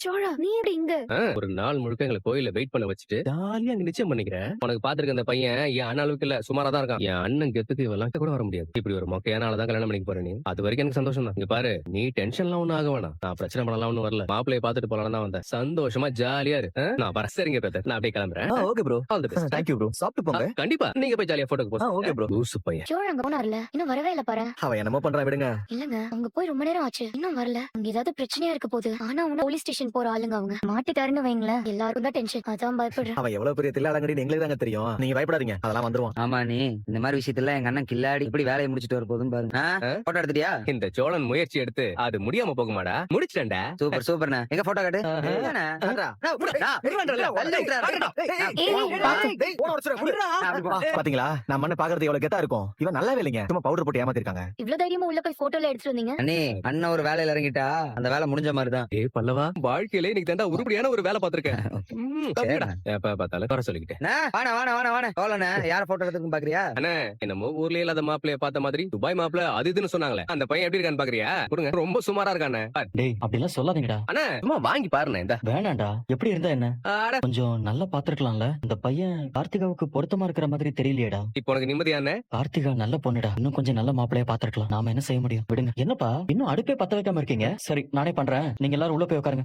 சோழா நீ எப்படி இங்க? ஒரு நாள் முழுக்க எங்களை கோயில்ல வெயிட் பண்ண வச்சுட்டு ஜாலியா அங்க நிச்சயம் பண்ணிக்கிறேன். உனக்கு பாத்துருக்க அந்த பையன் என் அண்ணன் அளவுக்கு இல்ல, சுமாரா தான் இருக்கான். என் அண்ணன் கெத்துக்கு இவெல்லாம் கூட வர முடியாது. இப்படி ஒரு மொக்கையான ஆளதான் கல்யாணம் பண்ணிக்க போறேன். நீ அது வரைக்கும் எனக்கு சந்தோஷம் தான். இங்க பாரு, நீ டென்ஷன்லாம் ஒண்ணும் ஆக வேணாம். நான் பிரச்சனை பண்ணலாம் ஒண்ணும் வரல. மாப்பிளைய பாத்துட்டு போலாம் தான் வந்தேன். சந்தோஷமா ஜாலியா இரு. நான் வரேன். சரிங்க பிரதர், நான் அப்படியே கிளம்புறேன். Okay bro. All the best. Thank you bro. சாப்பிட்டு போங்க. கண்டிப்பா நீங்க போய் ஜாலியா போட்டோக்கு போங்க. Okay bro. லூசு பையன். சோழா அங்க போனார்ல, இன்னும் வரவே இல்ல பாரு. அவன் என்னமோ பண்றான், விடுங்க. இல்லங்க, அங்க போய் ரொம்ப நேரம் ஆச்சு, இன்னும் வரல. அங்க ஏதாவது பிரச்சனையா இருக்க போகுது. ஆனா அவங்க போலீஸ் ஸ்டேஷன் போற ஆளுங்க, அவங்க மாட்டிட்டாருன்னு வைங்களேன், எல்லாருக்கும் தான் டென்ஷன். அதான் பயப்படுறேன். அவன் எவ்வளவு பெரிய தில்லாலங்கடின்னு எங்களுக்கு தாங்க தெரியும். நீங்க பயப்படாதீங்க, அதெல்லாம் வந்துருவான். ஆமா, நீ இந்த மாதிரி விஷயத்துல எங்க அண்ணன் கில்லாடி இப்படி வேலையை முடிச்சிட்டு வர போதும் பாருங்க. போட்டோ எடுத்துட்டியா? இந்த சோழன் முயற்சி எடுத்து அது முடியாம போகுமாடா? முடிச்சிட்டேன்டா. சூப்பர் சூப்பர்ண்ணே. எங்க போட்டோ காட்டு. என்னண்ணே? பாத்தீங்களா, நம்ம மண்ணை பாக்குறது எவ்வளவு கெத்தா இருக்கும். இவன் நல்லாவே இல்லைங்க, சும்மா பவுடர் போட்டு ஏமாத்திருக்காங்க. இவ்வளவு தைரியமா உள்ள போய் போட்டோல எடுத்துட்டு வந்தீங்க? அண்ணே, அண்ணன் ஒரு வேலையில இறங்கிட்டா அந்த வேலை முடிஞ்ச மாதிரிதான். ஏ பல்லவா, வாழ்க்கையில இன்னைக்கு தாண்டா உருப்படியான ஒரு வேலை பாத்திருக்கேன். சரிடா. எப்ப பார்த்தாலும் குறை சொல்லிக்கிட்டேன். வாண யார போட்டோ எடுத்துக்கும் பாக்குறியா? என்னமோ ஊர்லயே இல்லாத மாப்பிளைய பார்த்த மாதிரி துபாய் மாப்பிள அது இதுன்னு சொன்னாங்களே, அந்த பையன் எப்படி இருக்கான்னு பாக்குறியா? கொடுங்க, ரொம்ப சுமாரா இருக்கானே. டேய், அப்படிலாம் சொல்லாதீங்கடா. அண்ணா சும்மா வாங்கி பாருண்ணே. இந்த வேணாண்டா, எப்படி இருந்தா என்ன? ஆட, கொஞ்சம் நல்லா பாத்துருக்கலாம்ல. இந்த பையன் கார்த்திகாவுக்கு பொருத்தமா இருக்கிற மாதிரி தெரியலையேடா. இப்போ உனக்கு நிம்மதியான? கார்த்திகா நல்ல பொண்ணுடா, இன்னும் கொஞ்சம் நல்ல மாப்பிளைய பாத்துருக்கலாம். நாம என்ன செய்ய முடியும்? விடுங்க. என்னப்பா இன்னும் அடுப்பே பத்த வைக்காம இருக்கீங்க? சரி, நானே பண்றேன், நீங்க எல்லாரும் உள்ள போய் உட்காருங்க.